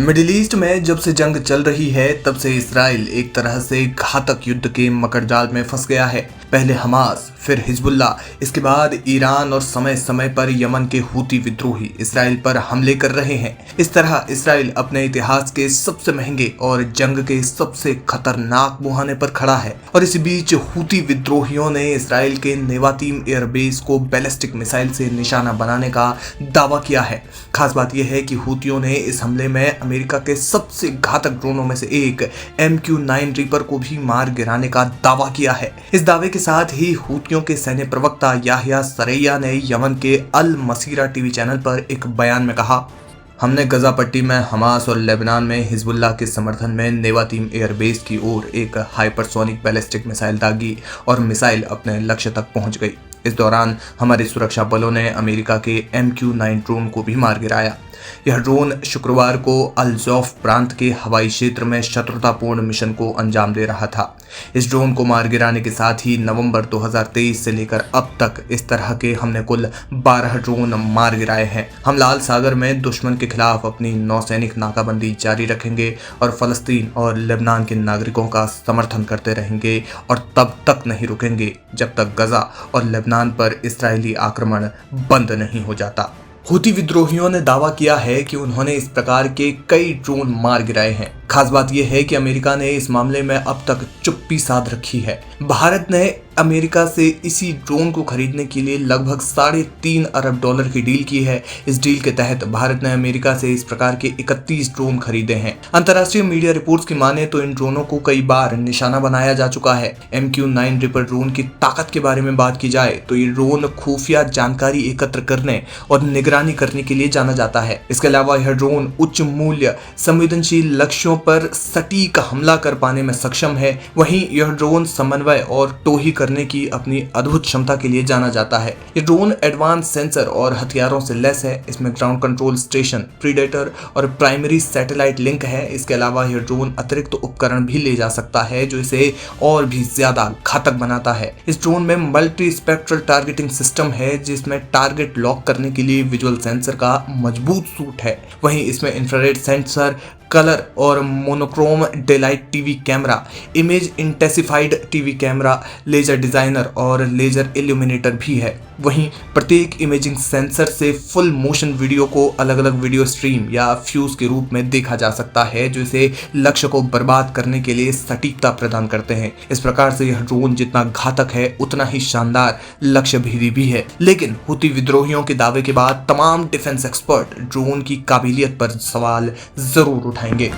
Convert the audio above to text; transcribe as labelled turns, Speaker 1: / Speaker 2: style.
Speaker 1: Middle east में जब से जंग चल रही है तब से इसराइल एक तरह से घातक युद्ध के मकड़जाल में फंस गया है। पहले हमास, फिर हिजबुल्ला, इसके बाद ईरान और समय समय पर यमन के हूती विद्रोही इसराइल पर हमले कर रहे हैं। इस तरह इसराइल अपने इतिहास के सबसे महंगे और जंग के सबसे खतरनाक मुहाने पर खड़ा है। और इसी बीच हूती विद्रोहियों ने इसराइल के नेवातीम एयरबेस को बैलिस्टिक मिसाइल से निशाना बनाने का दावा किया है। खास बात यह है कि हूतियों ने इस हमले में अमेरिका के सबसे घातक ड्रोनों में से एक MQ-9 रीपर को भी मार गिराने का दावा किया है। इस दावे के साथ ही हूतियों के सैन्य प्रवक्ता याह्या सरैया ने यमन के अल मसीरा टीवी चैनल पर एक बयान में कहा, हमने गजा पट्टी में हमास और लेबनान में हिजबुल्लाह के समर्थन में नेवातीम एयरबेस की ओर एक हाइपरसोनिक बैलिस्टिक मिसाइल दागी और मिसाइल अपने लक्ष्य तक पहुंच गई। इस दौरान हमारे सुरक्षा बलों ने अमेरिका के MQ-9 ड्रोन को भी मार गिराया। यह ड्रोन शुक्रवार को अल जौफ प्रांत के हवाई क्षेत्र में शत्रुतापूर्ण मिशन को अंजाम दे रहा था। इस ड्रोन को मार गिराने के साथ ही नवंबर 2023 से लेकर अब तक इस तरह के हमने कुल 12 ड्रोन मार गिराए हैं। हम लाल सागर में दुश्मन के खिलाफ अपनी नौसैनिक नाकाबंदी जारी रखेंगे और फलस्तीन और लेबनान के नागरिकों का समर्थन करते रहेंगे और तब तक नहीं रुकेंगे जब तक गजा और लेबनान पर इस्राएली आक्रमण बंद नहीं हो जाता। हूती विद्रोहियों ने दावा किया है कि उन्होंने इस प्रकार के कई ड्रोन मार गिराए हैं। खास बात यह है कि अमेरिका ने इस मामले में अब तक चुप्पी साध रखी है। भारत ने अमेरिका से इसी ड्रोन को खरीदने के लिए लगभग $3.5 अरब की डील की है। इस डील के तहत भारत ने अमेरिका से इस प्रकार के 31 ड्रोन खरीदे हैं। अंतर्राष्ट्रीय मीडिया रिपोर्ट्स की माने तो इन ड्रोनों को कई बार निशाना बनाया जा चुका है। MQ-9 रिपर ड्रोन की ताकत के बारे में बात की जाए तो ये ड्रोन खुफिया जानकारी एकत्र करने और निगरानी करने के लिए जाना जाता है। इसके अलावा यह ड्रोन उच्च मूल्य संवेदनशील लक्ष्यों पर सटीक हमला कर पाने में सक्षम है। वहीं यह ड्रोन समन्वय और टोही करने की अपनी अद्भुत क्षमता के लिए जाना जाता है। ये ड्रोन एडवांस सेंसर और हथियारों से लैस है। इसमें ग्राउंड कंट्रोल स्टेशन, प्रीडेटर और प्राइमरी सैटेलाइट लिंक है। इसके अलावा यह ड्रोन अतिरिक्त उपकरण भी ले जा सकता है जो इसे और भी ज्यादा घातक बनाता है। इस ड्रोन में मल्टी स्पेक्ट्रल टारगेटिंग सिस्टम है जिसमें टारगेट लॉक करने के लिए विजुअल सेंसर का मजबूत सूट है। वहीं इसमें इंफ्रारेड सेंसर, कलर और monochrome daylight TV camera, image intensified TV camera, laser designer और लेजर इल्यूमिनेटर भी है। वहीं प्रत्येक इमेजिंग सेंसर से फुल मोशन वीडियो को अलग अलग वीडियो स्ट्रीम या फ्यूज के रूप में देखा जा सकता है जो इसे लक्ष्य को बर्बाद करने के लिए सटीकता प्रदान करते हैं। इस प्रकार से यह ड्रोन जितना घातक है उतना ही शानदार लक्ष्य भेदी भी है। लेकिन हूती विद्रोहियों के दावे के बाद तमाम डिफेंस एक्सपर्ट ड्रोन की काबिलियत पर सवाल जरूर उठाएंगे।